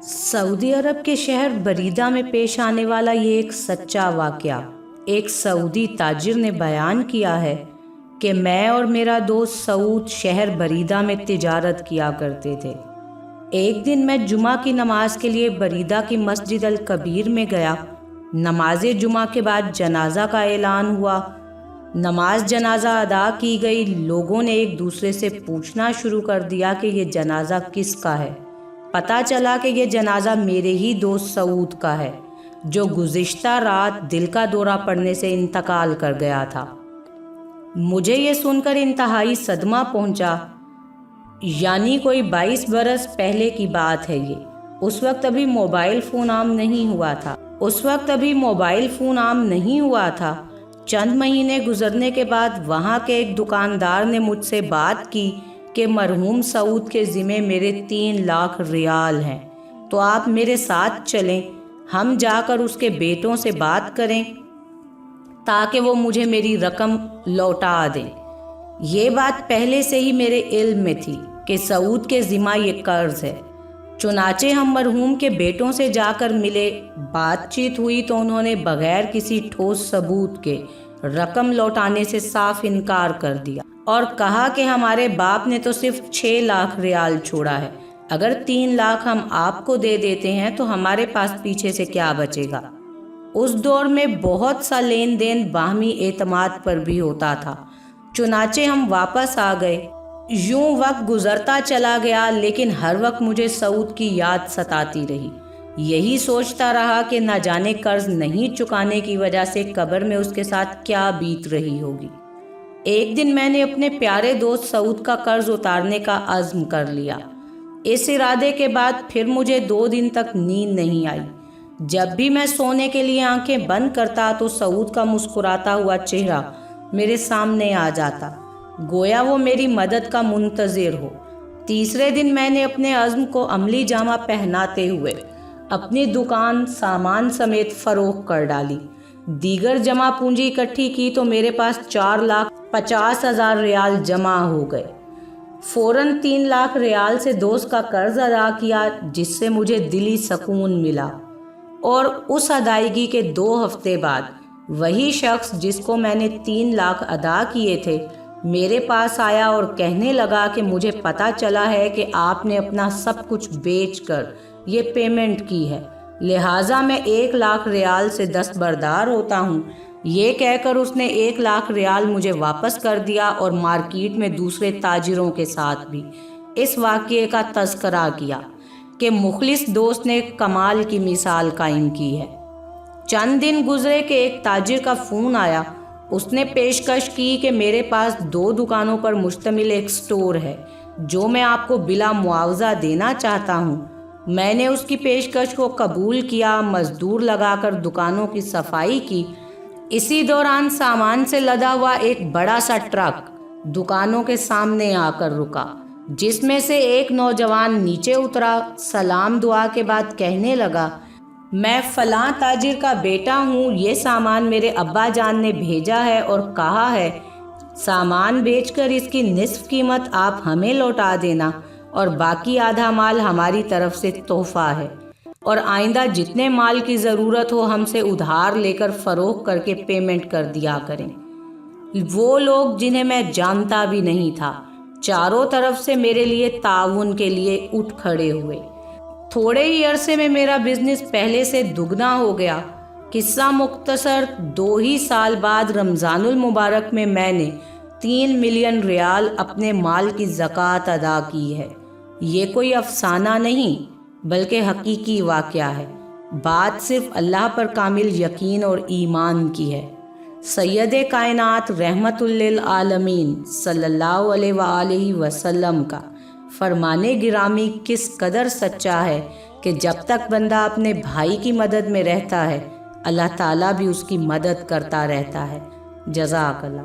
Saudi अरब के शहर बरीदा में पेश आने वाला ये एक सच्चा वाक़या एक सऊदी ताजिर ने बयान किया है कि मैं और मेरा दोस्त सऊद शहर बरीदा में तिजारत किया करते थे। एक दिन मैं जुमा की नमाज के लिए बरीदा की मस्जिद अल कबीर में गया। नमाज जुमा के बाद जनाजा का ऐलान हुआ। नमाज जनाजा अदा की गई। लोगों ने एक दूसरे से पूछना शुरू कर दिया कि ये जनाजा किसका है। पता चला कि ये जनाजा मेरे ही दोस्त सऊद का है जो गुज़िश्ता रात दिल का दौरा पड़ने से इंतकाल कर गया था। मुझे ये सुनकर इंतहाई सदमा पहुंचा। यानी कोई 22 बरस पहले की बात है ये। उस वक्त अभी मोबाइल फ़ोन आम नहीं हुआ था। चंद महीने गुजरने के बाद वहाँ के एक दुकानदार ने मुझसे बात की कि मरहूम सऊद के ज़िम्मे मेरे 3 लाख रियाल हैं, तो आप मेरे साथ चलें, हम जाकर उसके बेटों से बात करें ताकि वो मुझे मेरी रकम लौटा दें। ये बात पहले से ही मेरे इल्म में थी कि सऊद के ज़िम्मा ये कर्ज़ है। चुनाचे हम मरहूम के बेटों से जाकर मिले। बातचीत हुई तो उन्होंने बगैर किसी ठोस सबूत के रकम लौटाने से साफ इनकार कर दिया और कहा कि हमारे बाप ने तो सिर्फ 6 लाख रियाल छोड़ा है। अगर 3 लाख हम आपको दे देते हैं तो हमारे पास पीछे से क्या बचेगा। उस दौर में बहुत सा लेन देन बाहमी एतमाद पर भी होता था। चुनाचे हम वापस आ गए। यूं वक्त गुजरता चला गया, लेकिन हर वक्त मुझे सऊद की याद सताती रही। यही सोचता रहा कि न जाने कर्ज नहीं चुकाने की वजह से कब्र में उसके साथ क्या बीत रही होगी। एक दिन मैंने अपने प्यारे दोस्त सऊद का कर्ज उतारने का अज़्म कर लिया। इस इरादे के बाद फिर मुझे 2 दिन तक नींद नहीं आई। जब भी मैं सोने के लिए आंखें बंद करता तो सऊद का मुस्कुराता हुआ चेहरा मेरे सामने आ जाता, गोया वो मेरी मदद का मुंतज़िर हो। तीसरे दिन मैंने अपने अज़्म को अमली जामा पहनाते हुए अपनी दुकान सामान समेत फ़रोख्त कर डाली। दीगर जमा पूंजी इकट्ठी की तो मेरे पास 4,50,000 रियाल जमा हो गए। फ़ौरन 3 लाख रियाल से दोस्त का कर्ज अदा किया, जिससे मुझे दिली सुकून मिला। और उस अदायगी के 2 हफ्ते बाद वही शख्स जिसको मैंने 3 लाख अदा किए थे मेरे पास आया और कहने लगा कि मुझे पता चला है कि आपने अपना सब कुछ बेचकर ये पेमेंट की है, लिहाजा मैं 1 लाख रियाल से दस्तबरदार होता हूँ। ये कहकर उसने 1 लाख रियाल मुझे वापस कर दिया और मार्केट में दूसरे ताजिरों के साथ भी इस वाक़ये का तज़किरा किया कि मुखलिस दोस्त ने कमाल की मिसाल कायम की है। चंद दिन गुजरे कि एक ताजिर का फ़ोन आया। उसने पेशकश की कि मेरे पास 2 दुकानों पर मुश्तमिल एक स्टोर है जो मैं आपको बिला मुआवजा देना चाहता हूँ। मैंने उसकी पेशकश को कबूल किया। मजदूर लगाकर दुकानों की सफाई की। इसी दौरान सामान से लदा हुआ एक बड़ा सा ट्रक दुकानों के सामने आकर रुका, जिसमें से एक नौजवान नीचे उतरा। सलाम दुआ के बाद कहने लगा, मैं फलां ताजिर का बेटा हूँ। ये सामान मेरे अब्बा जान ने भेजा है और कहा है सामान बेचकर इसकी निस्फ कीमत आप हमें लौटा देना और बाकी आधा माल हमारी तरफ से तोहफा है, और आइंदा जितने माल की ज़रूरत हो हमसे उधार लेकर फ़रोख्त करके पेमेंट कर दिया करें। वो लोग जिन्हें मैं जानता भी नहीं था चारों तरफ से मेरे लिए ताउन के लिए उठ खड़े हुए। थोड़े ही अरसे में मेरा बिजनेस पहले से दुगना हो गया। किस्सा मुख्तसर, 2 ही साल बाद रमज़ानुल मुबारक में मैंने 3 मिलियन रियाल अपने माल की ज़कात अदा की है। ये कोई अफसाना नहीं बल्कि हकीकी वाक़या है। बात सिर्फ अल्लाह पर कामिल यकीन और ईमान की है। सैयद कायनात रहमतुल लिल आलमीन सल्लल्लाहु अलैहि वसल्लम का फरमाने गिरामी किस कदर सच्चा है कि जब तक बंदा अपने भाई की मदद में रहता है अल्लाह ताला भी उसकी मदद करता रहता है। जज़ाकल्लाह।